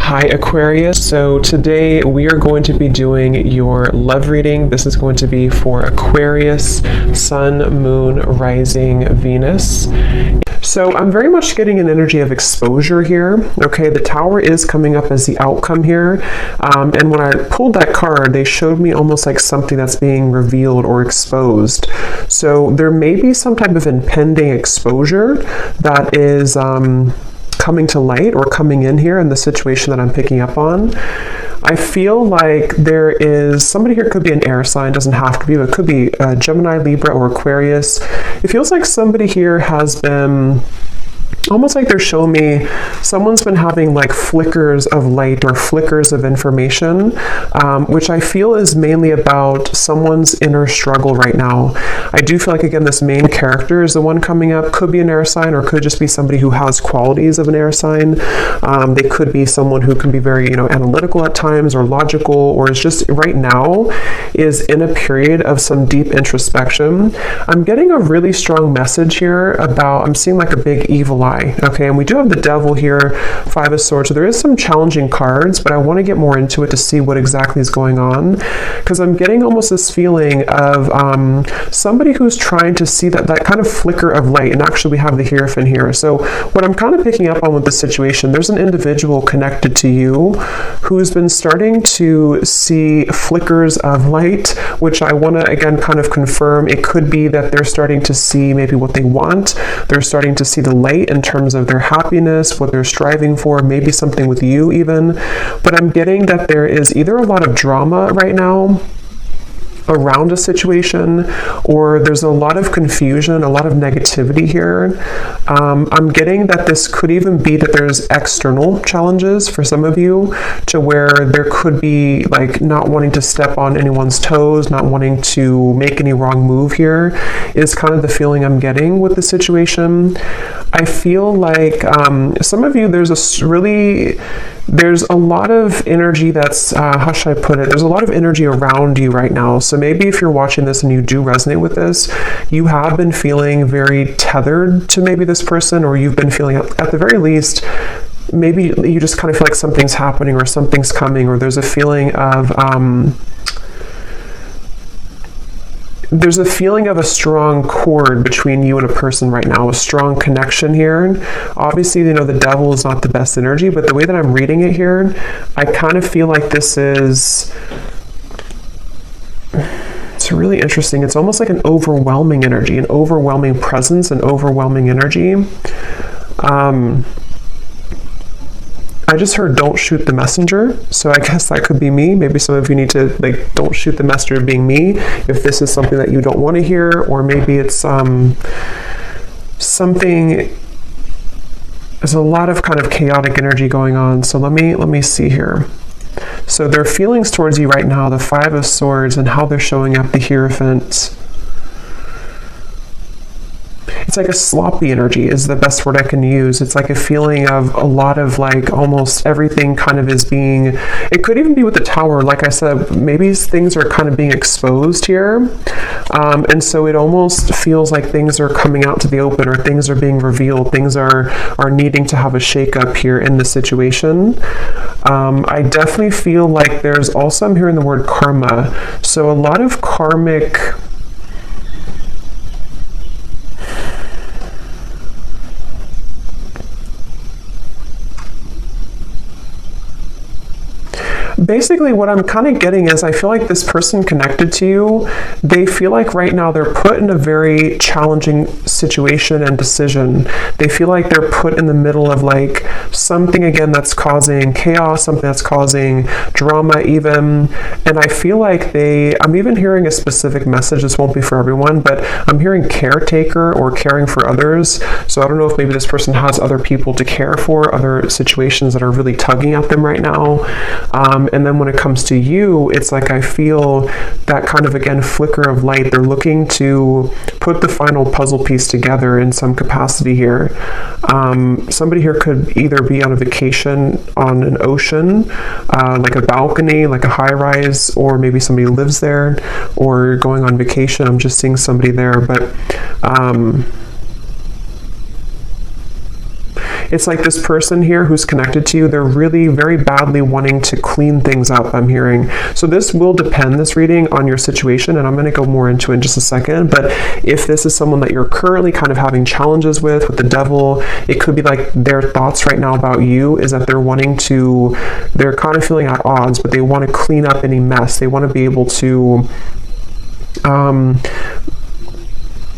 Hi Aquarius, so today we are going to be doing your love reading. This is going to be for Aquarius, Sun, Moon, Rising, Venus. So I'm very much getting an energy of exposure here. Okay, the Tower is coming up as the outcome here. And when I pulled that card, they showed me almost like something that's being revealed or exposed. So there may be some type of impending exposure that is coming to light or coming in here in the situation that I'm picking up on. I feel like there is somebody here, could be an air sign, doesn't have to be, but it could be Gemini, Libra, or Aquarius. It feels like somebody here has been almost like they're showing me someone's been having like flickers of light or flickers of information, which I feel is mainly about someone's inner struggle right now. I do feel like, again, this main character is the one coming up. Could be an air sign or could just be somebody who has qualities of an air sign. They could be someone who can be very, analytical at times or logical, or is just right now is in a period of some deep introspection. I'm getting a really strong message here about, I'm seeing like a big evil eye. Okay, and we do have the Devil here, Five of Swords, so there is some challenging cards, but I want to get more into it to see what exactly is going on, because I'm getting almost this feeling of somebody who's trying to see that kind of flicker of light, and actually we have the Hierophant here. So what I'm kind of picking up on with this situation, there's an individual connected to you who's been starting to see flickers of light, which I want to, again, kind of confirm. It could be that they're starting to see maybe what they want. They're starting to see the light in terms of their happiness, what they're striving for, maybe something with you even. But I'm getting that there is either a lot of drama right now around a situation, or there's a lot of confusion, a lot of negativity here. I'm getting that this could even be that there's external challenges for some of you, to where there could be like not wanting to step on anyone's toes, not wanting to make any wrong move here, is kind of the feeling I'm getting with the situation. I feel like some of you, there's a lot of energy that's, how should I put it? There's a lot of energy around you right now. So maybe if you're watching this and you do resonate with this, you have been feeling very tethered to maybe this person, or you've been feeling, at the very least, maybe you just kind of feel like something's happening or something's coming, or there's a feeling of, a strong cord between you and a person right now, a strong connection here. Obviously, the Devil is not the best energy, but the way that I'm reading it here, I kind of feel like this is, it's really interesting. It's almost like an overwhelming energy, an overwhelming presence, an overwhelming energy. I just heard don't shoot the messenger, so I guess that could be me. Maybe some of you need to, like, don't shoot the messenger being me, if this is something that you don't want to hear, or maybe it's something, there's a lot of kind of chaotic energy going on. So let me see here. So their feelings towards you right now, the Five of Swords, and how they're showing up, the Hierophant. It's like a sloppy energy is the best word I can use. It's like a feeling of a lot of, like, almost everything kind of is being, it could even be with the Tower. Like I said, maybe things are kind of being exposed here. And so it almost feels like things are coming out to the open, or things are being revealed. Things are needing to have a shakeup here in the situation. I definitely feel like there's also, I'm hearing the word karma. So a lot of karmic, basically what I'm kind of getting is, I feel like this person connected to you, they feel like right now they're put in a very challenging situation and decision. They feel like they're put in the middle of like something, again, that's causing chaos, something that's causing drama even. And I feel like I'm even hearing a specific message. This won't be for everyone, but I'm hearing caretaker or caring for others. So I don't know if maybe this person has other people to care for, other situations that are really tugging at them right now. And then when it comes to you, it's like I feel that kind of, again, flicker of light. They're looking to put the final puzzle piece together in some capacity here. Somebody here could either be on a vacation on an ocean, like a balcony, like a high-rise, or maybe somebody lives there, or going on vacation. I'm just seeing somebody there, but It's like this person here who's connected to you, they're really very badly wanting to clean things up, I'm hearing. So this will depend, this reading, on your situation, and I'm going to go more into it in just a second. But if this is someone that you're currently kind of having challenges with the devil, it could be like their thoughts right now about you is that they're kind of feeling at odds, but they want to clean up any mess. They want to be able to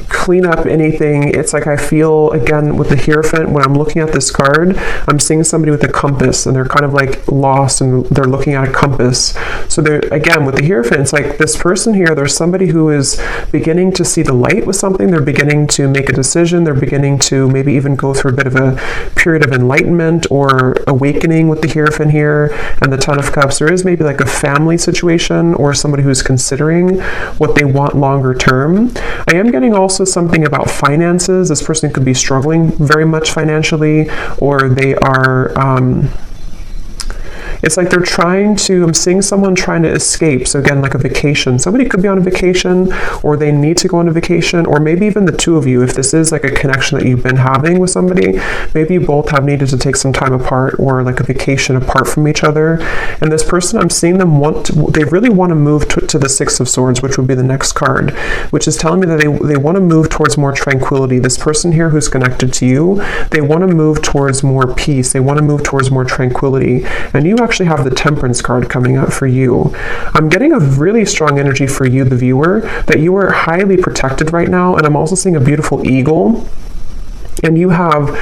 clean up anything. It's like I feel, again, with the Hierophant, when I'm looking at this card, I'm seeing somebody with a compass, and they're kind of like lost, and they're looking at a compass. So they're, again, with the Hierophant, it's like this person here, there's somebody who is beginning to see the light with something. They're beginning to make a decision. They're beginning to maybe even go through a bit of a period of enlightenment or awakening with the Hierophant here and the Ten of Cups. There is maybe like a family situation or somebody who's considering what they want longer term. I am getting also something about finances. This person could be struggling very much financially, or they are it's like they're I'm seeing someone trying to escape. So again, like a vacation. Somebody could be on a vacation, or they need to go on a vacation, or maybe even the two of you, if this is like a connection that you've been having with somebody, maybe you both have needed to take some time apart, or like a vacation apart from each other. And this person, I'm seeing them they really want to move to the Six of Swords, which would be the next card, which is telling me that they want to move towards more tranquility. This person here who's connected to you, they want to move towards more peace. They want to move towards more tranquility. And you actually have the Temperance card coming up for you. I'm getting a really strong energy for you, the viewer, that you are highly protected right now, and I'm also seeing a beautiful eagle, and you have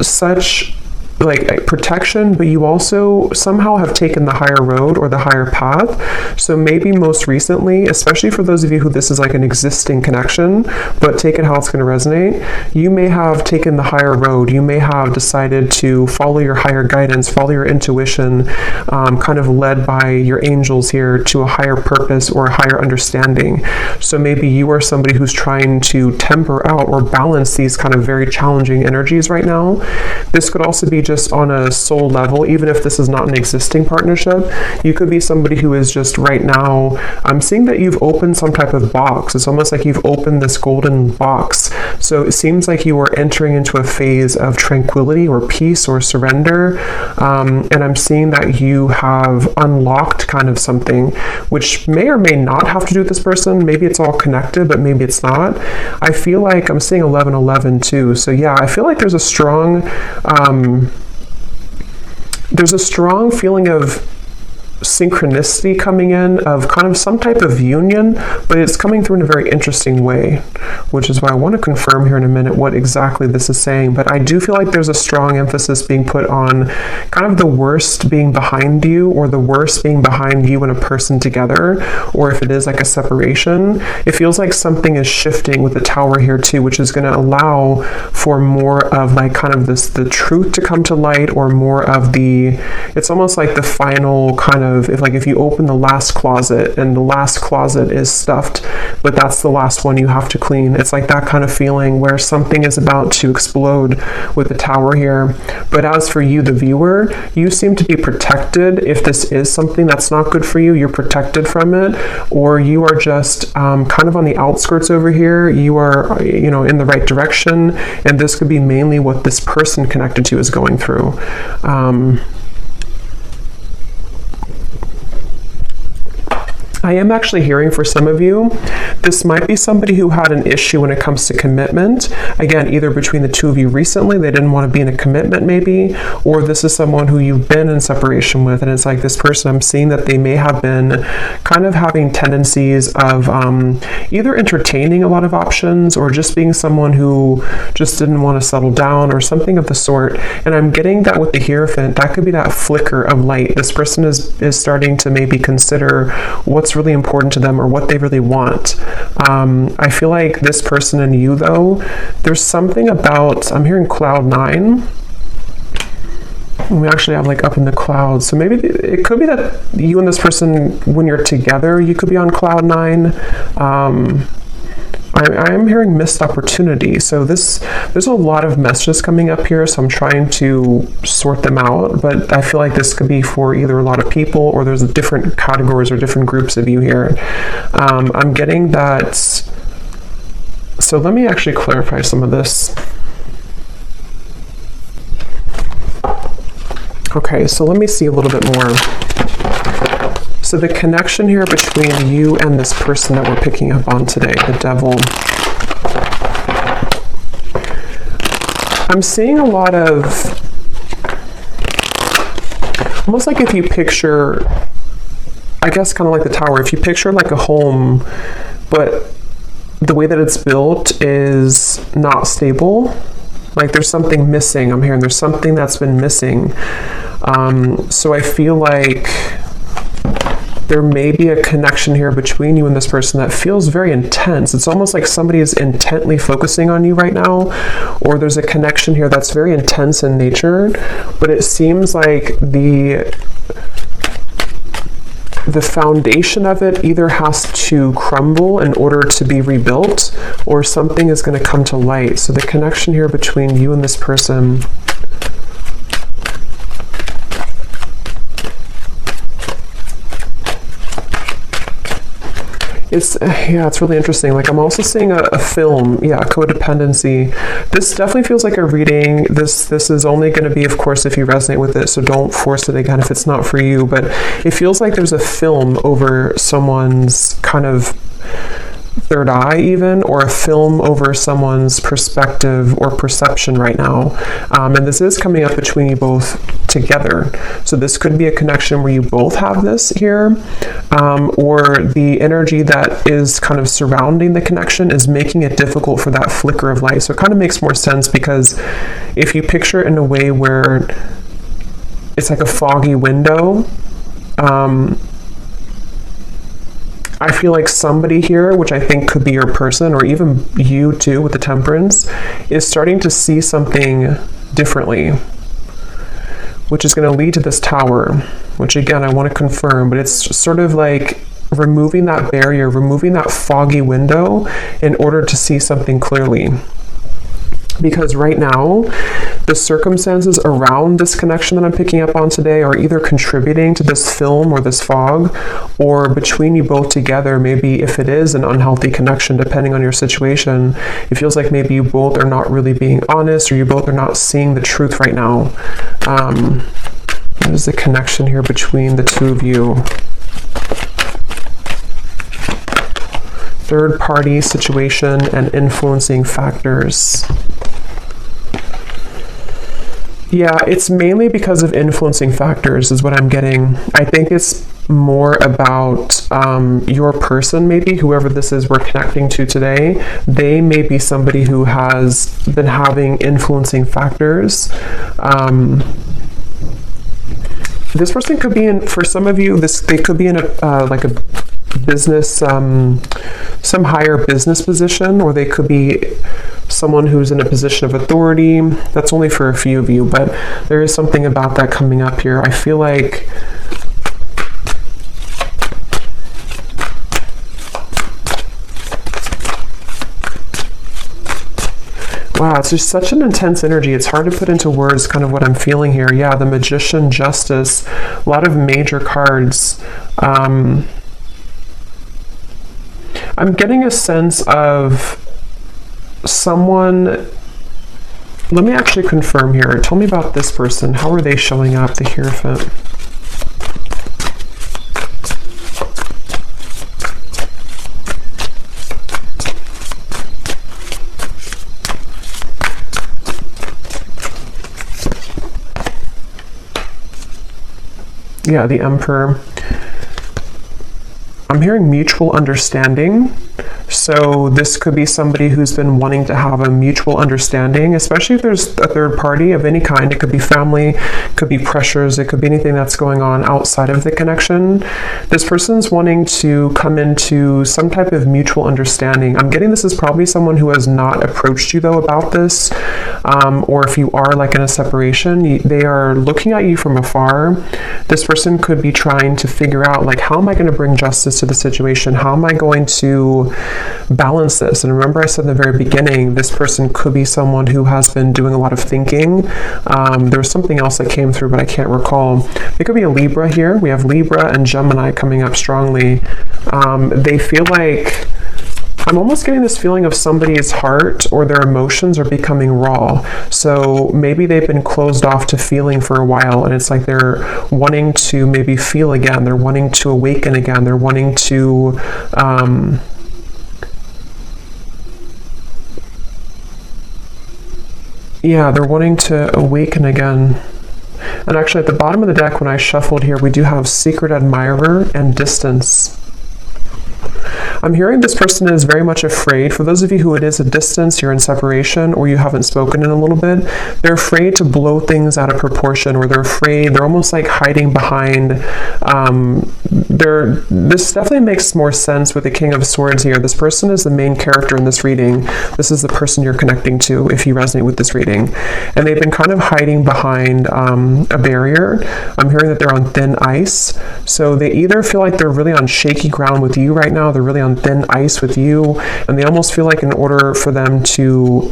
such like protection, but you also somehow have taken the higher road or the higher path. So maybe most recently, especially for those of you who this is like an existing connection, but take it how it's going to resonate, you may have taken the higher road. You may have decided to follow your higher guidance, follow your intuition, kind of led by your angels here to a higher purpose or a higher understanding. So maybe you are somebody who's trying to temper out or balance these kind of very challenging energies right now. This could also be just on a soul level, even if this is not an existing partnership. You could be somebody who is just right now, I'm seeing that you've opened some type of box. It's almost like you've opened this golden box. So it seems like you are entering into a phase of tranquility or peace or surrender. And I'm seeing that you have unlocked kind of something, which may or may not have to do with this person. Maybe it's all connected, but maybe it's not. I feel like I'm seeing 1111 too. So yeah, I feel like there's a strong feeling of synchronicity coming in, of kind of some type of union, but it's coming through in a very interesting way, which is why I want to confirm here in a minute what exactly this is saying. But I do feel like there's a strong emphasis being put on kind of the worst being behind you, or the worst being behind you and a person together, or if it is like a separation, it feels like something is shifting with the Tower here too, which is going to allow for more of like kind of the truth to come to light, or more of it's almost like the final kind of, if you open the last closet and the last closet is stuffed, but that's the last one you have to clean. It's like that kind of feeling where something is about to explode with the Tower here. But as for you, the viewer, you seem to be protected. If this is something that's not good for you, you're protected from it, or you are just kind of on the outskirts over here. You are, in the right direction, and this could be mainly what this person connected to is going through. I am actually hearing for some of you, this might be somebody who had an issue when it comes to commitment. Again, either between the two of you recently, they didn't want to be in a commitment maybe, or this is someone who you've been in separation with, and it's like this person, I'm seeing that they may have been kind of having tendencies of either entertaining a lot of options, or just being someone who just didn't want to settle down, or something of the sort. And I'm getting that with the Hierophant, that could be that flicker of light. This person is starting to maybe consider what's really important to them, or what they really want. I feel like this person and you, though, there's something about, I'm hearing cloud 9. We actually have like up in the clouds. So maybe it could be that you and this person, when you're together, you could be on cloud 9. I am hearing missed opportunity. So there's a lot of messages coming up here, so I'm trying to sort them out, but I feel like this could be for either a lot of people, or there's different categories or different groups of you here. I'm getting that. So let me actually clarify some of this. Okay, so let me see a little bit more. So the connection here between you and this person that we're picking up on today, the devil. I'm seeing a lot of, almost like if you picture, I guess kind of like the tower, if you picture like a home, but the way that it's built is not stable. Like there's something missing. I'm hearing there's something that's been missing. So I feel like there may be a connection here between you and this person that feels very intense. It's almost like somebody is intently focusing on you right now, or there's a connection here that's very intense in nature, but it seems like the foundation of it either has to crumble in order to be rebuilt, or something is going to come to light. So the connection here between you and this person, it's really interesting. Like I'm also seeing a film, codependency. This definitely feels like a reading. This is only going to be, of course, if you resonate with it, so don't force it again if it's not for you, but it feels like there's a film over someone's kind of third eye even, or a film over someone's perspective or perception right now. And this is coming up between you both together. So this could be a connection where you both have this here, or the energy that is kind of surrounding the connection is making it difficult for that flicker of light. So it kind of makes more sense, because if you picture it in a way where it's like a foggy window, I feel like somebody here, which I think could be your person, or even you too with the Temperance, is starting to see something differently, which is going to lead to this Tower, which again, I want to confirm, but it's sort of like removing that barrier, removing that foggy window in order to see something clearly. Because right now, the circumstances around this connection that I'm picking up on today are either contributing to this film or this fog, or between you both together, maybe if it is an unhealthy connection, depending on your situation, it feels like maybe you both are not really being honest, or you both are not seeing the truth right now. What is the connection here between the two of you? Third party situation and influencing factors. Yeah, it's mainly because of influencing factors is what I'm getting. I think it's more about your person, maybe, whoever this is we're connecting to today. They may be somebody who has been having influencing factors. This person could be in, for some of you, they could be in a like a business, some higher business position, or they could be someone who's in a position of authority. That's only for a few of you, but there is something about that coming up here. I feel like wow, it's just such an intense energy. It's hard to put into words kind of what I'm feeling here. Yeah, the Magician, Justice, a lot of major cards. I'm getting a sense of someone. Let me actually confirm here. Tell me about this person. How are they showing up? The Hierophant. Yeah, the Emperor. I'm hearing mutual understanding. So this could be somebody who's been wanting to have a mutual understanding, especially if there's a third party of any kind. It could be family, could be pressures, it could be anything that's going on outside of the connection. This person's wanting to come into some type of mutual understanding. I'm getting this is probably someone who has not approached you though about this, or if you are like in a separation, they are looking at you from afar. This person could be trying to figure out, like, how am I going to bring justice to the situation? How am I going to balance this? And remember I said in the very beginning, this person could be someone who has been doing a lot of thinking. There was something else that came through, but I can't recall. It could be a Libra here. We have Libra and Gemini coming up strongly. They feel like I'm almost getting this feeling of somebody's heart or their emotions are becoming raw. So maybe they've been closed off to feeling for a while, and it's like they're wanting to maybe feel again. They're wanting to awaken again. They're wanting to, yeah, they're wanting to awaken again. And actually at the bottom of the deck, when I shuffled here, we do have secret admirer and distance. I'm hearing this person is very much afraid. For those of you who it is a distance, you're in separation, or you haven't spoken in a little bit, they're afraid to blow things out of proportion, or they're afraid, they're almost like hiding behind, this definitely makes more sense with the King of Swords here. This person is the main character in this reading. This is the person you're connecting to if you resonate with this reading. And they've been kind of hiding behind a barrier. I'm hearing that they're on thin ice. So they either feel like they're really on shaky ground with you right now, they're really on thin ice with you, and they almost feel like in order for them to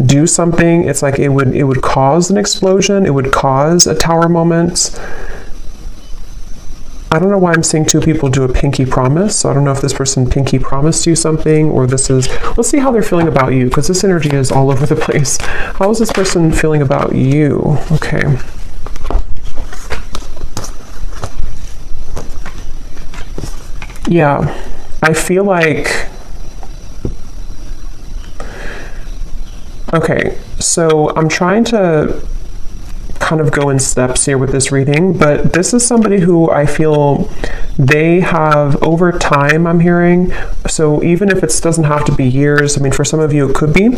do something, it's like it would cause an explosion, it would cause a tower moment. I don't know why I'm seeing two people do a pinky promise, so I don't know if this person pinky promised you something, or this is, let's see how they're feeling about you, because this energy is all over the place. How is this person feeling about you? Okay. Yeah, I feel like, okay, so I'm trying to kind of go in steps here with this reading, but this is somebody who I feel they have over time, I'm hearing. So even if it doesn't have to be years, I mean, for some of you it could be,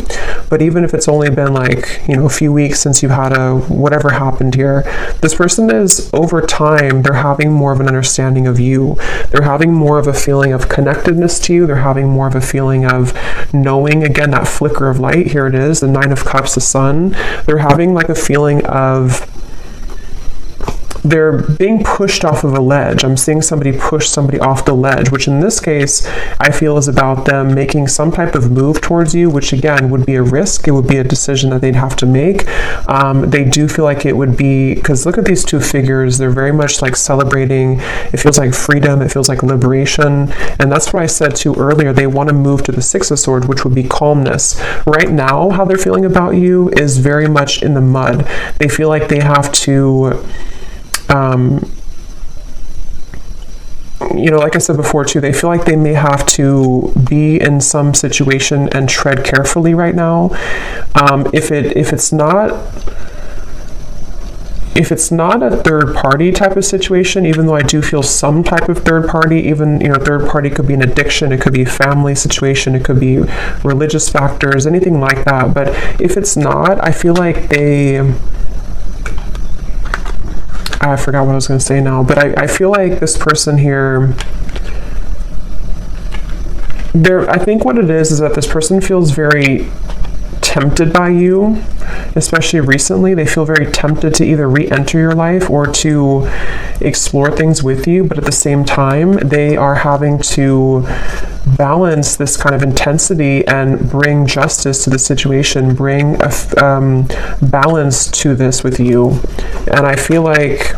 but even if it's only been like, you know, a few weeks since you've had whatever happened here, this person is over time, they're having more of an understanding of you. They're having more of a feeling of connectedness to you. They're having more of a feeling of knowing, again, that flicker of light. Here it is, the Nine of Cups, the Sun. They're having like a feeling of they're being pushed off of a ledge. I'm seeing somebody push somebody off the ledge, which in this case, I feel is about them making some type of move towards you, which again would be a risk. It would be a decision that they'd have to make. They do feel like it would be, because look at these two figures, they're very much like celebrating, it feels like freedom, it feels like liberation. And that's what I said too earlier, they want to move to the Six of Swords, which would be calmness. Right now, how they're feeling about you is very much in the mud. They feel like they have to, you know, like I said before too, they feel like they may have to be in some situation and tread carefully right now. If it's not a third party type of situation, even though I do feel some type of third party, even, you know, third party could be an addiction, it could be a family situation, it could be religious factors, anything like that. But if it's not, I feel like I forgot what I was going to say now, but I feel like this person here, I think what it is that this person feels very tempted by you, especially recently. They feel very tempted to either re-enter your life or to explore things with you, but at the same time, they are having to balance this kind of intensity and bring justice to the situation, bring a balance to this with you. And I feel like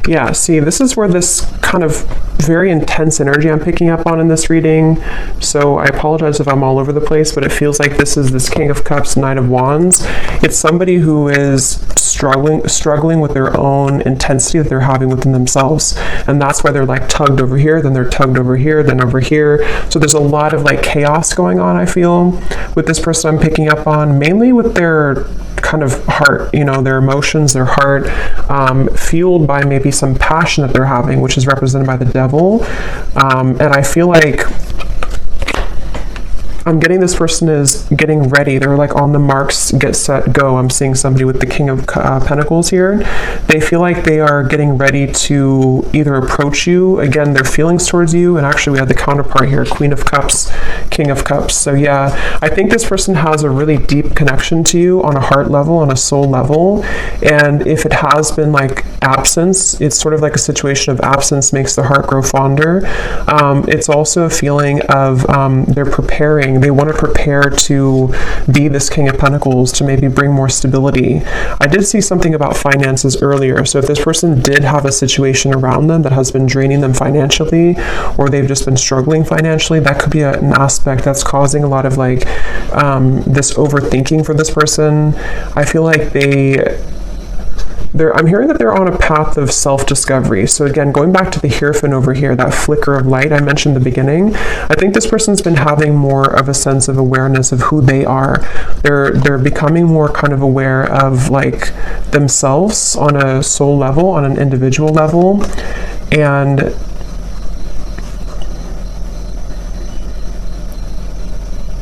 yeah, see, this is where this kind of very intense energy I'm picking up on in this reading. So I apologize if I'm all over the place, but it feels like this is this King of Cups, Knight of Wands. It's somebody who is struggling with their own intensity that they're having within themselves. And that's why they're like tugged over here, then they're tugged over here, then over here. So there's a lot of like chaos going on, I feel, with this person I'm picking up on, mainly with their kind of heart, you know, their emotions, their heart, fueled by maybe some passion that they're having, which is represented by the Devil. And I feel like I'm getting this person is getting ready. They're like on the marks, get set, go. I'm seeing somebody with the King of Pentacles here. They feel like they are getting ready to either approach you, again, their feelings towards you, and actually we have the counterpart here, Queen of Cups, King of Cups. So yeah, I think this person has a really deep connection to you on a heart level, on a soul level, and if it has been like absence, it's sort of like a situation of absence makes the heart grow fonder. It's also a feeling of they're preparing. They want to prepare to be this King of Pentacles, to maybe bring more stability. I did see something about finances earlier. So if this person did have a situation around them that has been draining them financially, or they've just been struggling financially, that could be an aspect that's causing a lot of like this overthinking for this person. I feel like I'm hearing that they're on a path of self-discovery. So again, going back to the Hierophant over here, that flicker of light I mentioned in the beginning, I think this person's been having more of a sense of awareness of who they are. They're becoming more kind of aware of like themselves on a soul level, on an individual level, and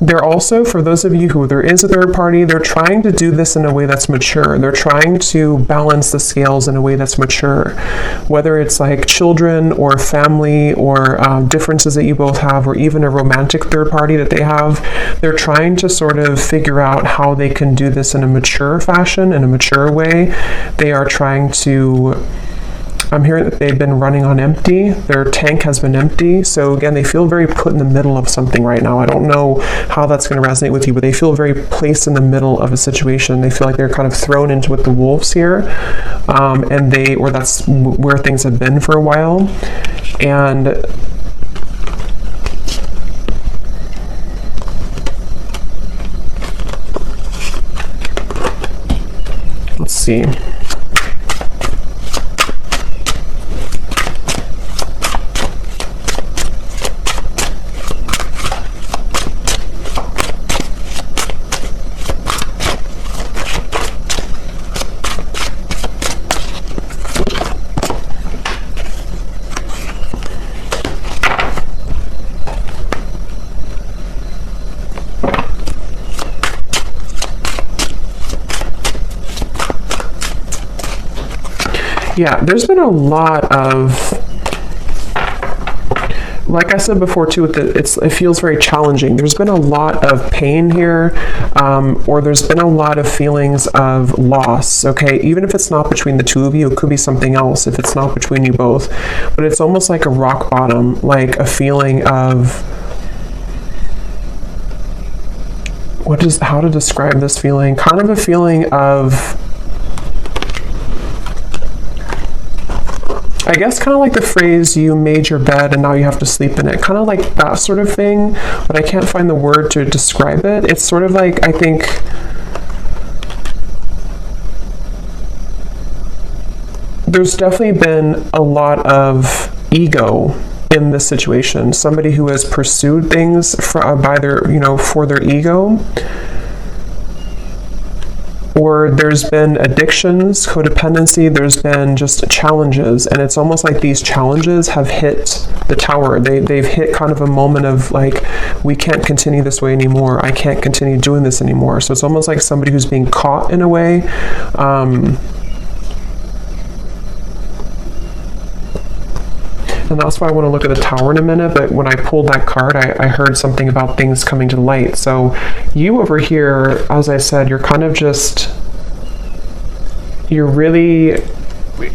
they're also, for those of you who there is a third party, they're trying to do this in a way that's mature. They're trying to balance the scales in a way that's mature. Whether it's like children or family or differences that you both have, or even a romantic third party that they have, they're trying to sort of figure out how they can do this in a mature fashion, in a mature way. They are trying to... I'm hearing that they've been running on empty. Their tank has been empty. So again, they feel very put in the middle of something right now. I don't know how that's going to resonate with you, but they feel very placed in the middle of a situation. They feel like they're kind of thrown into with the wolves here. Or that's where things have been for a while. And let's see. Yeah, there's been a lot of, like I said before too, it feels very challenging. There's been a lot of pain here, or there's been a lot of feelings of loss, okay? Even if it's not between the two of you, it could be something else if it's not between you both. But it's almost like a rock bottom, like a feeling of, how to describe this feeling? Kind of a feeling of, I guess kind of like the phrase, you made your bed and now you have to sleep in it. Kind of like that sort of thing, but I can't find the word to describe it. It's sort of like, I think, there's definitely been a lot of ego in this situation. Somebody who has pursued things for their ego. Or there's been addictions, codependency, there's been just challenges, and it's almost like these challenges have hit the tower. They've hit kind of a moment of like, we can't continue this way anymore. I can't continue doing this anymore. So it's almost like somebody who's being caught in a way. And that's why I want to look at the tower in a minute, but when I pulled that card, I heard something about things coming to light. So you over here, as I said, you're kind of just, you're really,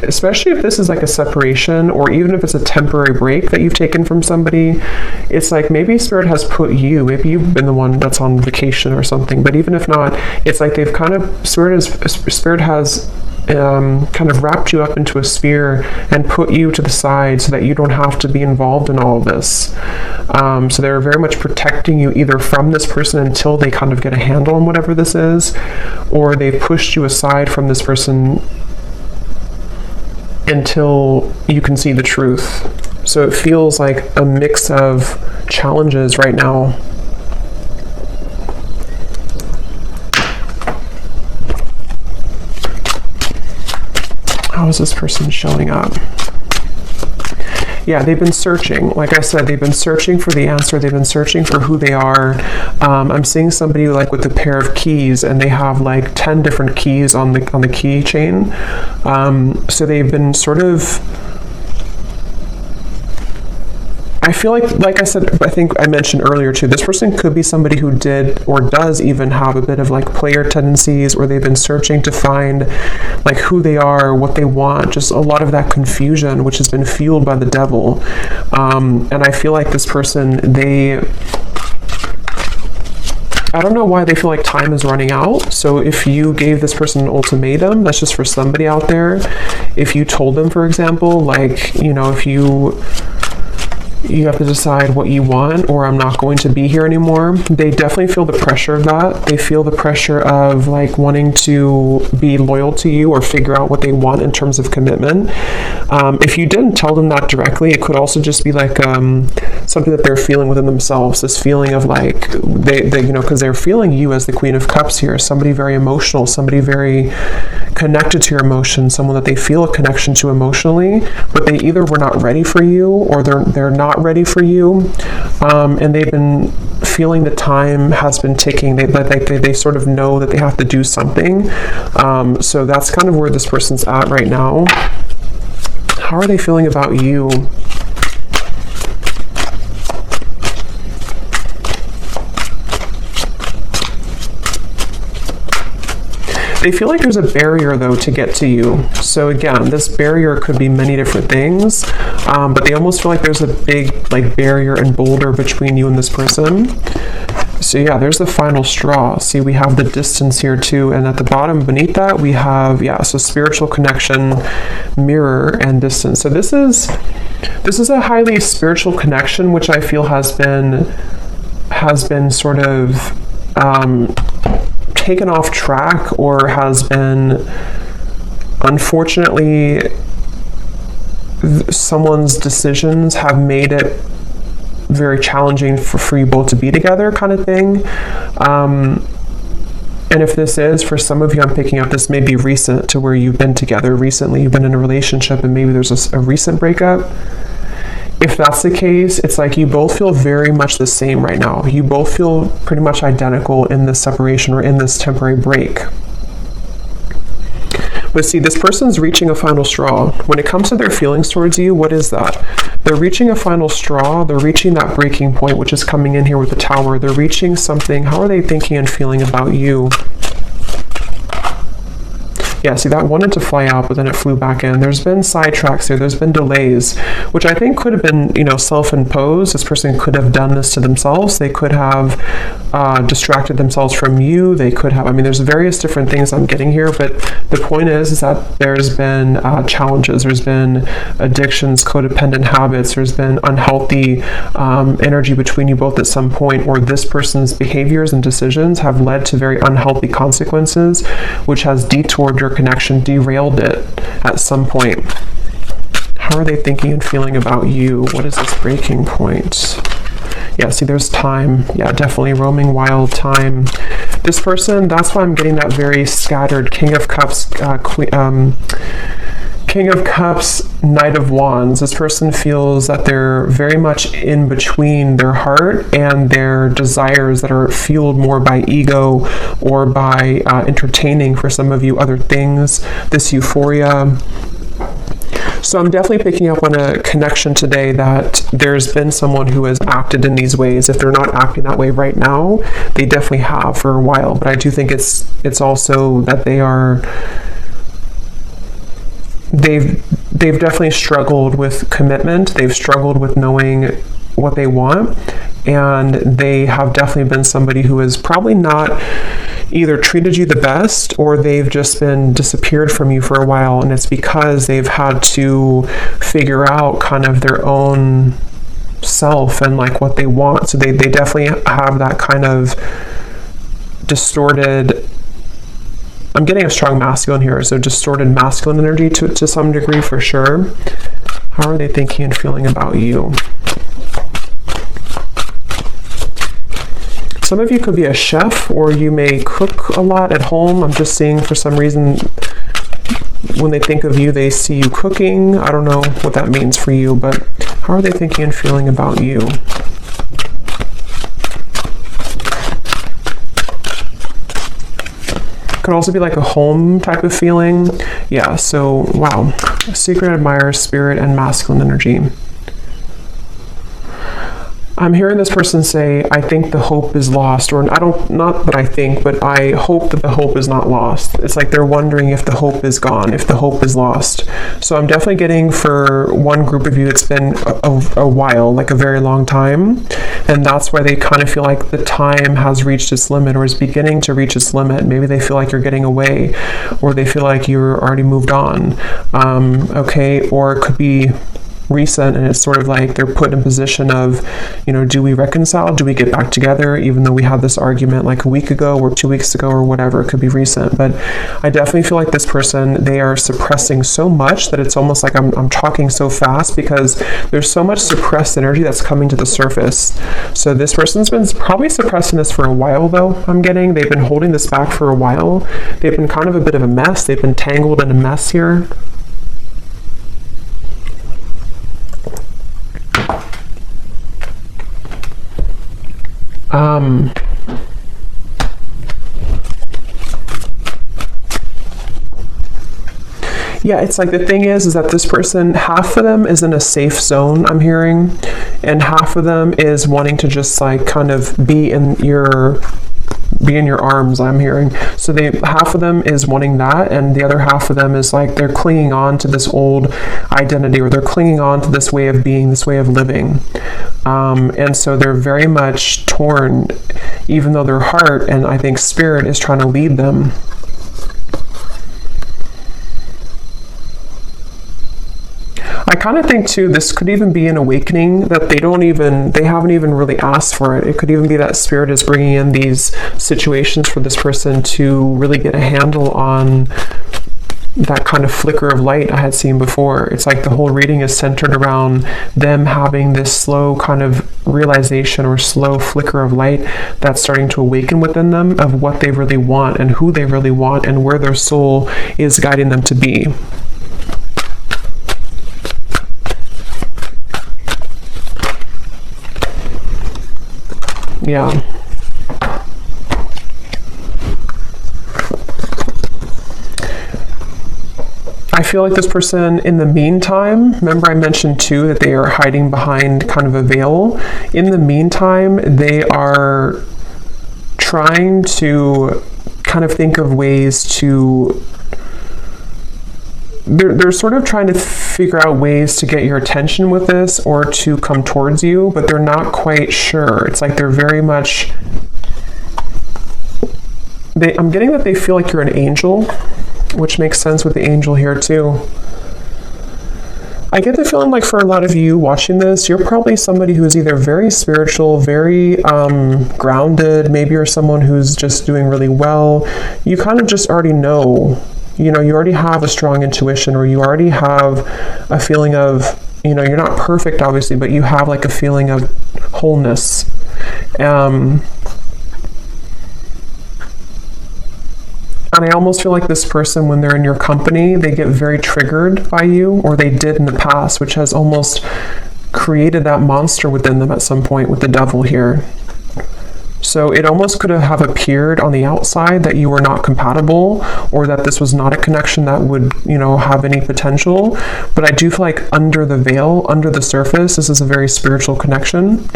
especially if this is like a separation, or even if it's a temporary break that you've taken from somebody, it's like maybe Spirit has put you, maybe you've been the one that's on vacation or something, but even if not, it's like they've kind of, Spirit has kind of wrapped you up into a sphere and put you to the side so that you don't have to be involved in all of this. So they're very much protecting you either from this person until they kind of get a handle on whatever this is, or they've pushed you aside from this person until you can see the truth. So it feels like a mix of challenges right now. How is this person showing up? Yeah, they've been searching. Like I said, they've been searching for the answer. They've been searching for who they are. I'm seeing somebody like with a pair of keys, and they have like 10 different keys on the keychain. So they've been sort of, I feel like I said, I think I mentioned earlier too, this person could be somebody who did or does even have a bit of like player tendencies, or they've been searching to find like who they are, what they want, just a lot of that confusion, which has been fueled by the devil. And I feel like this person, I don't know why they feel like time is running out. So if you gave this person an ultimatum, that's just for somebody out there. If you told them, for example, like, you know, if you have to decide what you want, or I'm not going to be here anymore. They definitely feel the pressure of that. They feel the pressure of like wanting to be loyal to you or figure out what they want in terms of commitment. If you didn't tell them that directly, it could also just be like something that they're feeling within themselves, this feeling of like, they you know, because they're feeling you as the Queen of Cups here, somebody very emotional, somebody very connected to your emotions, someone that they feel a connection to emotionally, but they either were not ready for you, or they're not ready for you, and they've been feeling the time has been ticking. They sort of know that they have to do something. So that's kind of where this person's at right now. How are they feeling about you? They feel like there's a barrier, though, to get to you. So again, this barrier could be many different things, but they almost feel like there's a big like barrier and boulder between you and this person. So yeah, there's the final straw. See, we have the distance here too, and at the bottom beneath that we have, yeah, so spiritual connection, mirror, and distance. So this is a highly spiritual connection, which I feel has been sort of taken off track, or has been, unfortunately, someone's decisions have made it very challenging for you both to be together, kind of thing. And if this is, for some of you, I'm picking up, this may be recent, to where you've been together recently, you've been in a relationship, and maybe there's a recent breakup. If that's the case, it's like you both feel very much the same right now. You both feel pretty much identical in this separation, or in this temporary break. But see, this person's reaching a final straw. When it comes to their feelings towards you, what is that? They're reaching a final straw. They're reaching that breaking point, which is coming in here with the Tower. They're reaching something. How are they thinking and feeling about you? Yeah, see, that wanted to fly out, but then it flew back in. There's been sidetracks here. There's been delays, which I think could have been, you know, self-imposed. This person could have done this to themselves. They could have distracted themselves from you. They could have, I mean, there's various different things I'm getting here, but the point is that there's been challenges. There's been addictions, codependent habits. There's been unhealthy energy between you both at some point, or this person's behaviors and decisions have led to very unhealthy consequences, which has detoured your connection, derailed it at some point. How are they thinking and feeling about you? What is this breaking point? Yeah, see, there's time. Yeah, definitely roaming wild time. This person, that's why I'm getting that very scattered King of Cups, King of Cups, Knight of Wands. This person feels that they're very much in between their heart and their desires that are fueled more by ego, or by entertaining, for some of you, other things, this euphoria. So I'm definitely picking up on a connection today that there's been someone who has acted in these ways. If they're not acting that way right now, they definitely have for a while. But I do think it's also that they've definitely struggled with commitment. They've struggled with knowing what they want, and they have definitely been somebody who has probably not either treated you the best, or they've just been disappeared from you for a while, and it's because they've had to figure out kind of their own self and like what they want. So they definitely have that kind of distorted, I'm getting a strong masculine here, so distorted masculine energy to some degree, for sure. How are they thinking and feeling about you? Some of you could be a chef, or you may cook a lot at home. I'm just seeing, for some reason, when they think of you, they see you cooking. I don't know what that means for you, but how are they thinking and feeling about you? Could also be like a home type of feeling. Yeah, so wow. Secret admirer, spirit, and masculine energy. I'm hearing this person say, I think the hope is lost, or not that I think, but I hope that the hope is not lost. It's like they're wondering if the hope is gone, if the hope is lost. So I'm definitely getting, for one group of you, it's been a while, like a very long time. And that's why they kind of feel like the time has reached its limit, or is beginning to reach its limit. Maybe they feel like you're getting away, or they feel like you're already moved on. Okay, or it could be recent, and it's sort of like they're put in a position of, you know, do we reconcile? Do we get back together? Even though we had this argument like a week ago or 2 weeks ago or whatever, it could be recent. But I definitely feel like this person, they are suppressing so much that it's almost like I'm talking so fast because there's so much suppressed energy that's coming to the surface. So this person's been probably suppressing this for a while, though. I'm getting they've been holding this back for a while. They've been kind of a bit of a mess. They've been tangled in a mess here. Yeah, it's like the thing is that this person, half of them is in a safe zone, I'm hearing, and half of them is wanting to just like kind of be in your arms, I'm hearing. So half of them is wanting that, and the other half of them is like they're clinging on to this old identity, or they're clinging on to this way of being, this way of living. And so they're very much torn, even though their heart and I think spirit is trying to lead them. I kind of think too, this could even be an awakening that they haven't even really asked for it. It could even be that spirit is bringing in these situations for this person to really get a handle on that kind of flicker of light I had seen before. It's like the whole reading is centered around them having this slow kind of realization or slow flicker of light that's starting to awaken within them of what they really want and who they really want and where their soul is guiding them to be. Yeah. I feel like this person, in the meantime, remember I mentioned too that they are hiding behind kind of a veil. In the meantime, they are trying to kind of think of ways to, they're sort of trying to figure out ways to get your attention with this or to come towards you, but they're not quite sure. It's like they're very much, I'm getting that they feel like you're an angel, which makes sense with the angel here too. I get the feeling like for a lot of you watching this, you're probably somebody who is either very spiritual, very grounded, maybe you're someone who's just doing really well. You kind of just already know, you know, you already have a strong intuition, or you already have a feeling of, you know, you're not perfect obviously, but you have like a feeling of wholeness. And I almost feel like this person, when they're in your company, they get very triggered by you, or they did in the past, which has almost created that monster within them at some point with the devil here. So it almost could have appeared on the outside that you were not compatible, or that this was not a connection that would, you know, have any potential. But I do feel like under the veil, under the surface, this is a very spiritual connection.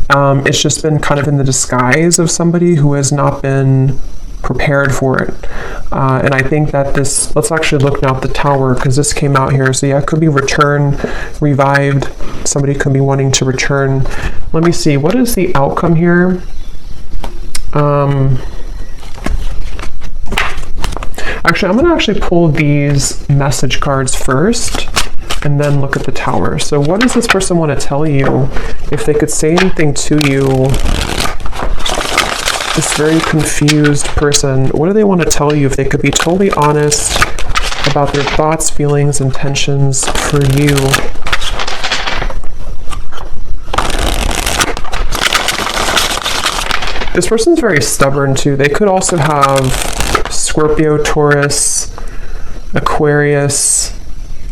It's just been kind of in the disguise of somebody who has not been prepared for it. And I think that this, let's actually look now at the Tower, because this came out here. So yeah, it could be return, revived. Somebody could be wanting to return. Let me see, what is the outcome here? Actually, I'm going to actually pull these message cards first and then look at the Tower. So what does this person want to tell you? If they could say anything to you, this very confused person, what do they want to tell you? If they could be totally honest about their thoughts, feelings, intentions for you. This person's very stubborn too. They could also have Scorpio, Taurus, Aquarius.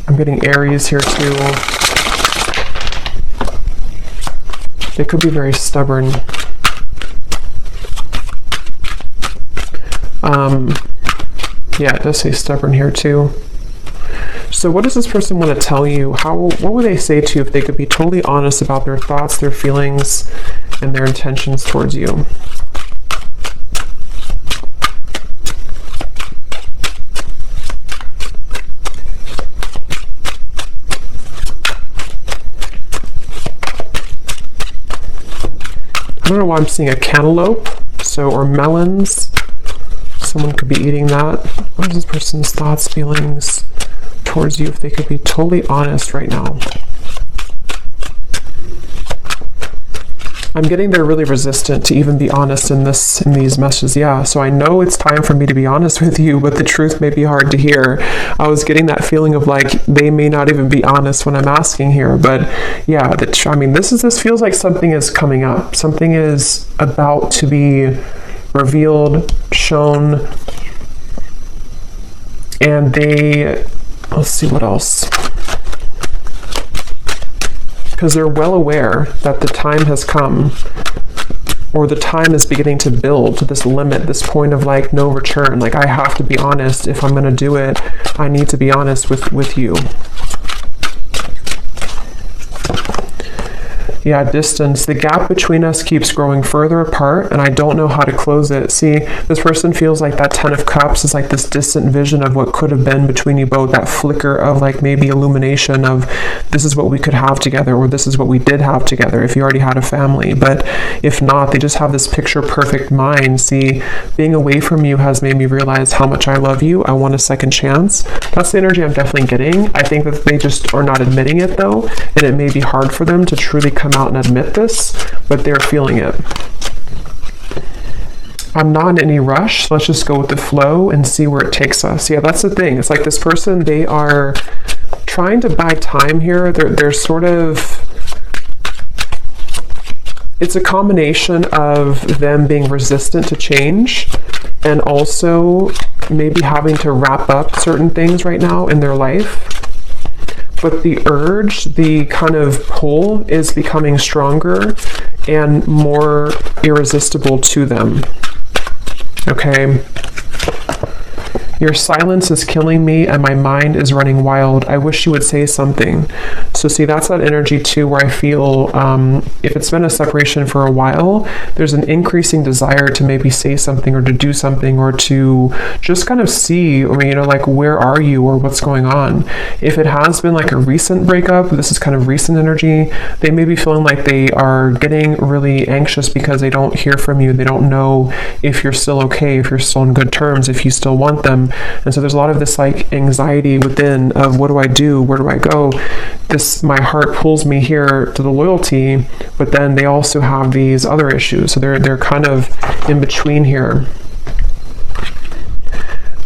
I'm getting Aries here too. They could be very stubborn. Yeah, it does say stubborn here too. So what does this person want to tell you? What would they say to you if they could be totally honest about their thoughts, their feelings, and their intentions towards you? I don't know why I'm seeing a cantaloupe, or melons. Someone could be eating that. What is this person's thoughts, feelings towards you if they could be totally honest right now? I'm getting they're really resistant to even be honest in these messages. Yeah, so I know it's time for me to be honest with you, but the truth may be hard to hear. I was getting that feeling of like they may not even be honest when I'm asking here, but yeah, this feels like something is coming up. Something is about to be revealed, shown, and let's see what else. Because they're well aware that the time has come, or the time is beginning to build to this limit, this point of like no return. Like, I have to be honest. If I'm going to do it, I need to be honest with you. Yeah, distance. The gap between us keeps growing further apart, and I don't know how to close it. See, this person feels like that 10 of Cups is like this distant vision of what could have been between you both, that flicker of like maybe illumination of this is what we could have together, or this is what we did have together if you already had a family. But if not, they just have this picture perfect mind. See, being away from you has made me realize how much I love you. I want a second chance. That's the energy I'm definitely getting. I think that they just are not admitting it though, and it may be hard for them to truly come out and admit this, but they're feeling it. I'm not in any rush. Let's just go with the flow and see where it takes us. Yeah, that's the thing. It's like this person, they are trying to buy time here. They're sort of, it's a combination of them being resistant to change and also maybe having to wrap up certain things right now in their life. But the urge, the kind of pull is becoming stronger and more irresistible to them. Okay. Your silence is killing me and my mind is running wild. I wish you would say something. So see, that's that energy too, where I feel if it's been a separation for a while, there's an increasing desire to maybe say something or to do something or to just kind of see, or like, where are you or what's going on. If it has been like a recent breakup, this is kind of recent energy, they may be feeling like they are getting really anxious because they don't hear from you. They don't know if you're still okay, if you're still on good terms, if you still want them. And so there's a lot of this like anxiety within of what do I do? Where do I go? My heart pulls me here to the loyalty, but then they also have these other issues. So they're kind of in between here.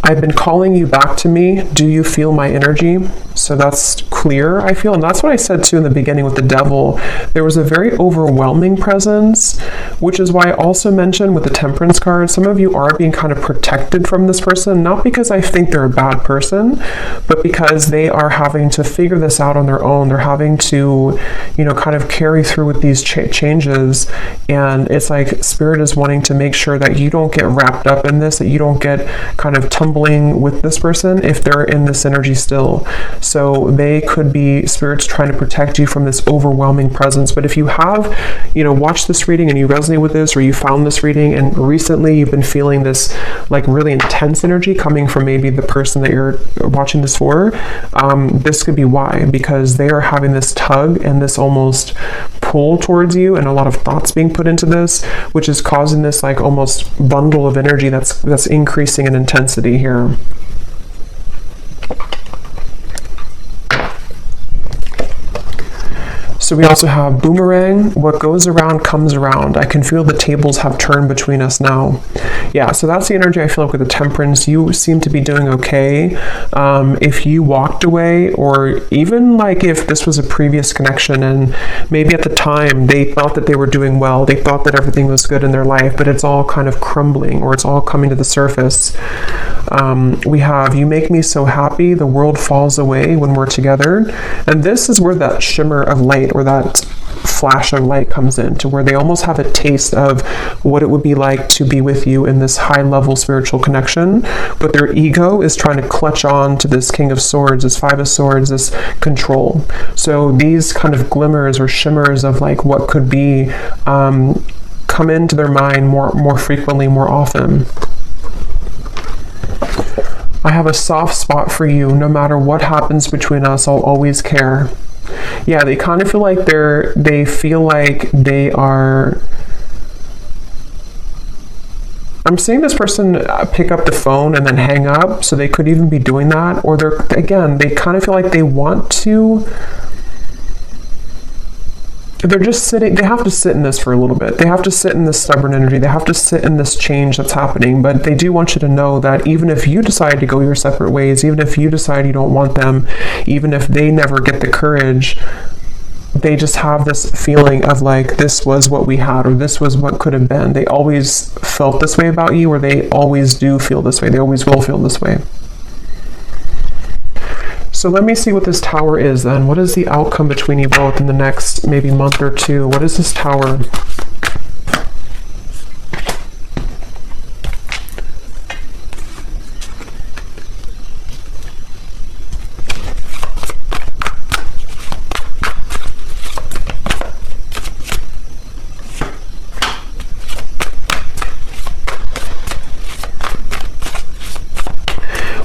I've been calling you back to me. Do you feel my energy? So that's clear, I feel. And that's what I said too in the beginning with the devil. There was a very overwhelming presence, which is why I also mentioned with the Temperance card, some of you are being kind of protected from this person, not because I think they're a bad person, but because they are having to figure this out on their own. They're having to, kind of carry through with these changes. And it's like Spirit is wanting to make sure that you don't get wrapped up in this, that you don't get kind of tumbling with this person if they're in this energy still. So they could be spirits trying to protect you from this overwhelming presence. But if you have, watched this reading and you resonate with this, or you found this reading and recently you've been feeling this like really intense energy coming from maybe the person that you're watching this for, this could be why, because they are having this tug and this almost pull towards you and a lot of thoughts being put into this, which is causing this like almost bundle of energy that's increasing in intensity here. So we also have boomerang. What goes around comes around. I can feel the tables have turned between us now. Yeah, so that's the energy I feel like with the Temperance. You seem to be doing okay. If you walked away, or even like if this was a previous connection and maybe at the time they thought that they were doing well, they thought that everything was good in their life, but it's all kind of crumbling or it's all coming to the surface. We have, you make me so happy, the world falls away when we're together. And this is where that shimmer of light or that flash of light comes in, to where they almost have a taste of what it would be like to be with you in this high level spiritual connection, but their ego is trying to clutch on to this King of Swords, this Five of Swords, this control. So these kind of glimmers or shimmers of like what could be come into their mind more frequently, more often. I have a soft spot for you. No matter what happens between us, I'll always care. Yeah, they kind of feel like they feel like they are. I'm seeing this person pick up the phone and then hang up, so they could even be doing that. Or they kind of feel like they want to. They're just sitting, they have to sit in this for a little bit. They have to sit in this stubborn energy. They have to sit in this change that's happening. But they do want you to know that even if you decide to go your separate ways, even if you decide you don't want them, even if they never get the courage, they just have this feeling of like, this was what we had, or this was what could have been. They always felt this way about you, or they always do feel this way. They always will feel this way. So let me see what this Tower is then. What is the outcome between you both in the next maybe month or two? What is this Tower?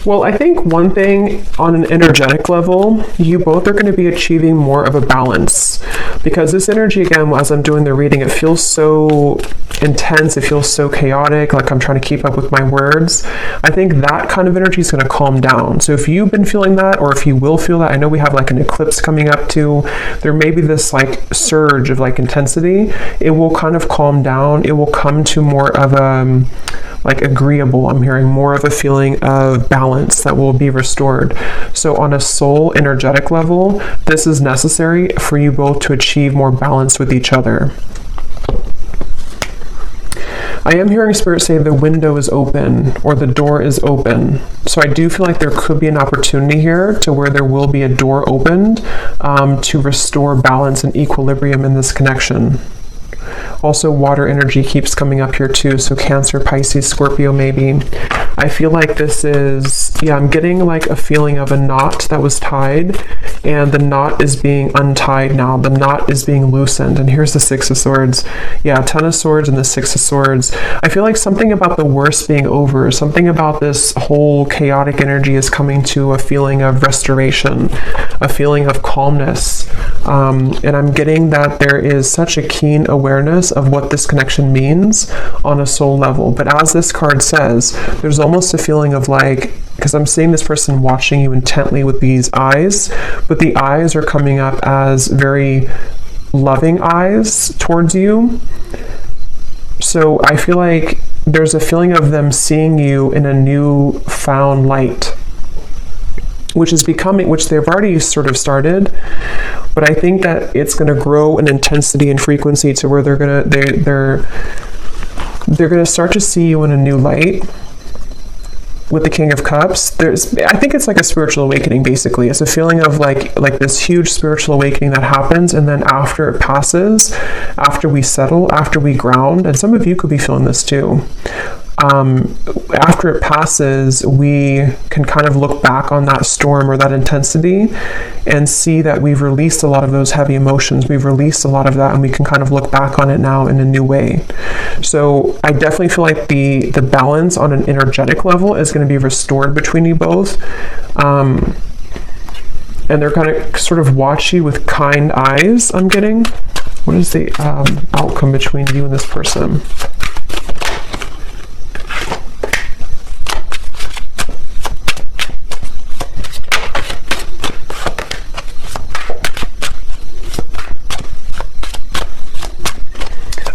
Well, I think one thing on an energetic level, you both are going to be achieving more of a balance, because this energy, again, as I'm doing the reading, it feels so intense. It feels so chaotic, like I'm trying to keep up with my words. I think that kind of energy is going to calm down. So if you've been feeling that, or if you will feel that, I know we have like an eclipse coming up too. There may be this like surge of like intensity. It will kind of calm down. It will come to more of a like agreeable. I'm hearing more of a feeling of balance that will be restored. So on a soul energetic level, this is necessary for you both to achieve more balance with each other. I am hearing Spirit say the window is open, or the door is open. So I do feel like there could be an opportunity here to where there will be a door opened to restore balance and equilibrium in this connection. Also, water energy keeps coming up here too, so Cancer, Pisces, Scorpio maybe. I feel like this is, yeah, I'm getting like a feeling of a knot that was tied, and the knot is being untied now. The knot is being loosened, and here's the Six of Swords. Yeah, Ten of Swords and the Six of Swords. I feel like something about the worst being over, something about this whole chaotic energy is coming to a feeling of restoration, a feeling of calmness. And I'm getting that there is such a keen awareness of what this connection means on a soul level. But as this card says, there's almost a feeling of like, because I'm seeing this person watching you intently with these eyes, but the eyes are coming up as very loving eyes towards you. So I feel like there's a feeling of them seeing you in a new found light, which is becoming, which they've already sort of started, but I think that it's going to grow in intensity and frequency to where they're going to start to see you in a new light. With the King of Cups, I think it's like a spiritual awakening, basically. It's a feeling of like this huge spiritual awakening that happens, and then after it passes, after we settle, after we ground, and some of you could be feeling this too. After it passes, we can kind of look back on that storm or that intensity and see that we've released a lot of those heavy emotions. We've released a lot of that, and we can kind of look back on it now in a new way. So I definitely feel like the balance on an energetic level is going to be restored between you both. And they're going to sort of watch you with kind eyes, I'm getting. What is the outcome between you and this person?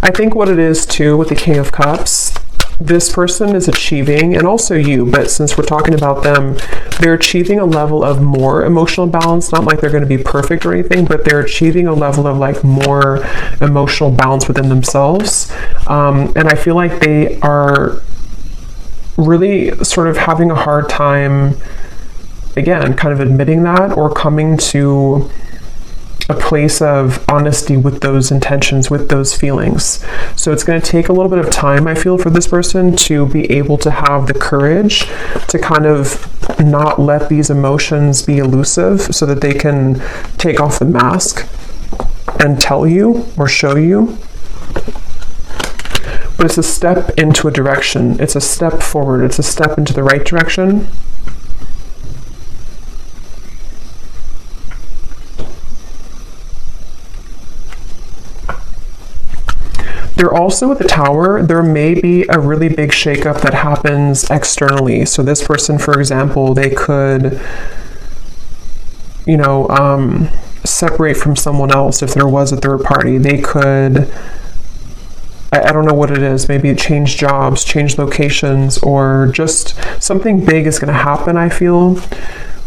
I think what it is too with the King of Cups, this person is achieving, and also you, but since we're talking about them, they're achieving a level of more emotional balance. Not like they're going to be perfect or anything, but they're achieving a level of like more emotional balance within themselves. And I feel like they are really sort of having a hard time, again, kind of admitting that or coming to a place of honesty with those intentions, with those feelings. So it's going to take a little bit of time, I feel, for this person to be able to have the courage to kind of not let these emotions be elusive so that they can take off the mask and tell you or show you. But it's a step into a direction. It's a step forward. It's a step into the right direction. They're also with the Tower. There may be a really big shakeup that happens externally. So this person, for example, they could, separate from someone else if there was a third party. They could, I don't know what it is, maybe change jobs, change locations, or just something big is going to happen, I feel,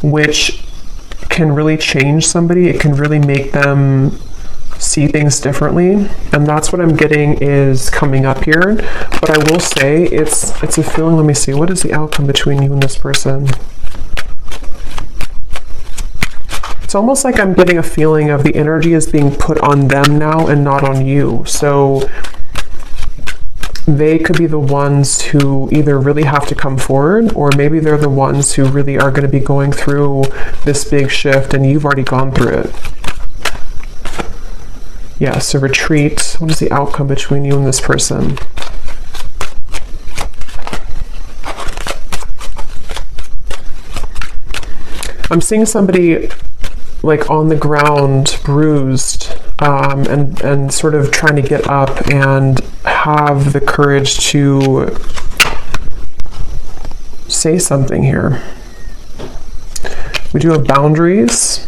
which can really change somebody. It can really make them see things differently, and that's what I'm getting is coming up here. But I will say it's a feeling. Let me see, what is the outcome between you and this person? It's almost like I'm getting a feeling of the energy is being put on them now and not on you. So they could be the ones who either really have to come forward, or maybe they're the ones who really are going to be going through this big shift and you've already gone through it. Yeah, so retreat. What is the outcome between you and this person? I'm seeing somebody like on the ground, bruised, and sort of trying to get up and have the courage to say something here. We do have boundaries.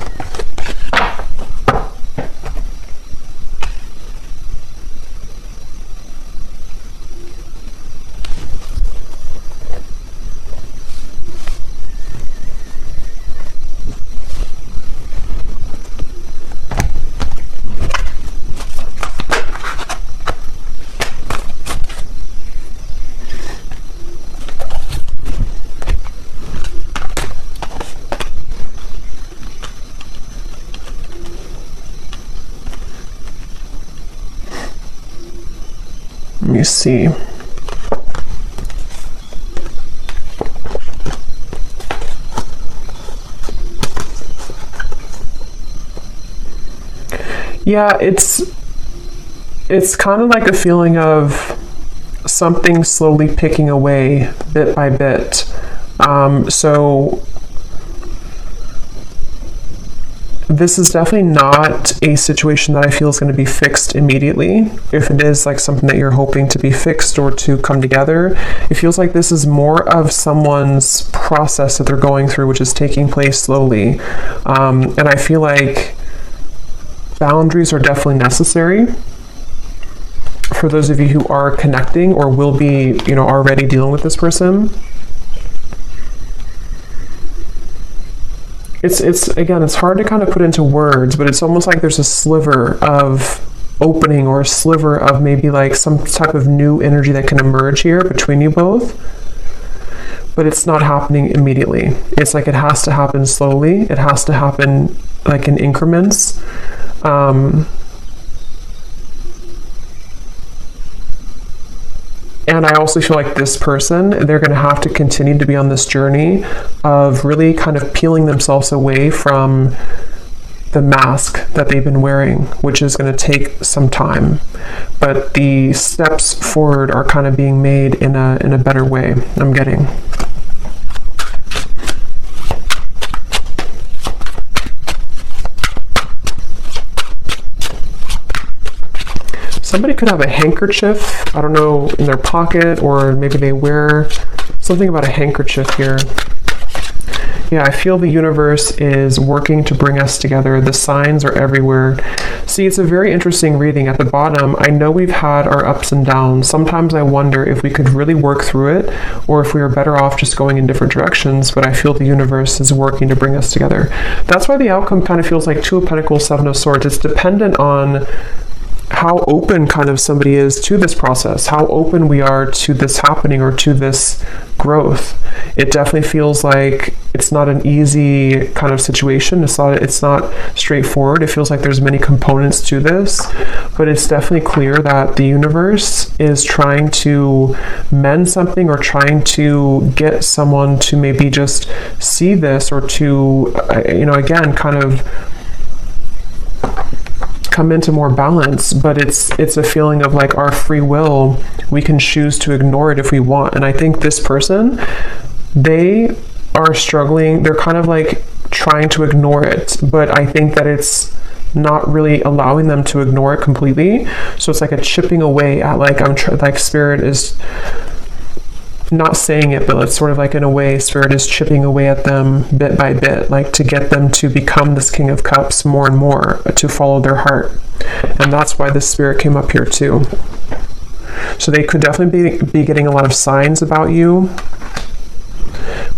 Let me see. Yeah, it's kind of like a feeling of something slowly picking away bit by bit. So this is definitely not a situation that I feel is going to be fixed immediately. If it is like something that you're hoping to be fixed or to come together, it feels like this is more of someone's process that they're going through, which is taking place slowly. And I feel like boundaries are definitely necessary for those of you who are connecting or will be, already dealing with this person. It's hard to kind of put into words, but it's almost like there's a sliver of opening or a sliver of maybe like some type of new energy that can emerge here between you both. But it's not happening immediately. It's like it has to happen slowly. It has to happen like in increments. And I also feel like this person, they're going to have to continue to be on this journey of really kind of peeling themselves away from the mask that they've been wearing, which is going to take some time. But the steps forward are kind of being made in a better way, I'm getting. Somebody could have a handkerchief, I don't know, in their pocket, or maybe they wear something about a handkerchief here. Yeah, I feel the universe is working to bring us together. The signs are everywhere. See, it's a very interesting reading. At the bottom, I know we've had our ups and downs. Sometimes I wonder if we could really work through it, or if we were better off just going in different directions, but I feel the universe is working to bring us together. That's why the outcome kind of feels like Two of Pentacles, Seven of Swords. It's dependent on how open kind of somebody is to this process, how open we are to this happening or to this growth. It definitely feels like it's not an easy kind of situation. It's not straightforward. It feels like there's many components to this, but it's definitely clear that the universe is trying to mend something or trying to get someone to maybe just see this, or to, again, kind of come into more balance. But it's a feeling of like our free will, we can choose to ignore it if we want. And I think this person, they are struggling. They're kind of like trying to ignore it, but I think that it's not really allowing them to ignore it completely. So it's like a chipping away at, like, like Spirit is not saying it, but it's sort of like, in a way, Spirit is chipping away at them bit by bit, like to get them to become this King of Cups more and more, to follow their heart. And that's why this Spirit came up here too. So they could definitely be getting a lot of signs about you,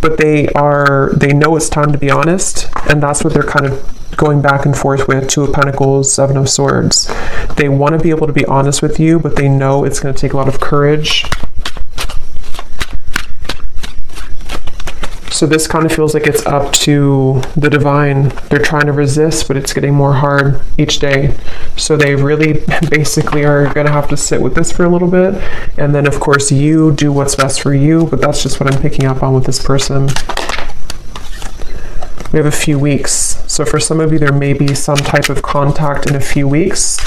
but they know it's time to be honest, and that's what they're kind of going back and forth with. Two of Pentacles, Seven of Swords. They want to be able to be honest with you, but they know it's going to take a lot of courage. So this kind of feels like it's up to the divine. They're trying to resist, but it's getting more hard each day. So they really basically are going to have to sit with this for a little bit. And then, of course, you do what's best for you, but that's just what I'm picking up on with this person. We have a few weeks. So for some of you, there may be some type of contact in a few weeks,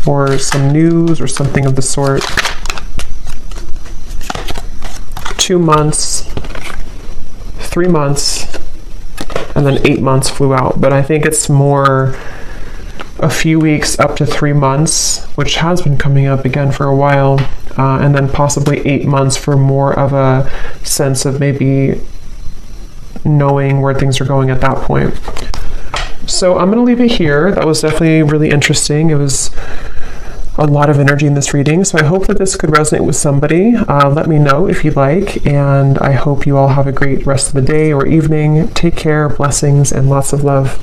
or some news or something of the sort. 2 months, 3 months, and then 8 months flew out. But I think it's more a few weeks up to 3 months, which has been coming up again for a while, and then possibly 8 months for more of a sense of maybe knowing where things are going at that point. So I'm going to leave it here. That was definitely really interesting. It was a lot of energy in this reading, so I hope that this could resonate with somebody. Let me know if you'd like, and I hope you all have a great rest of the day or evening. Take care, blessings, and lots of love.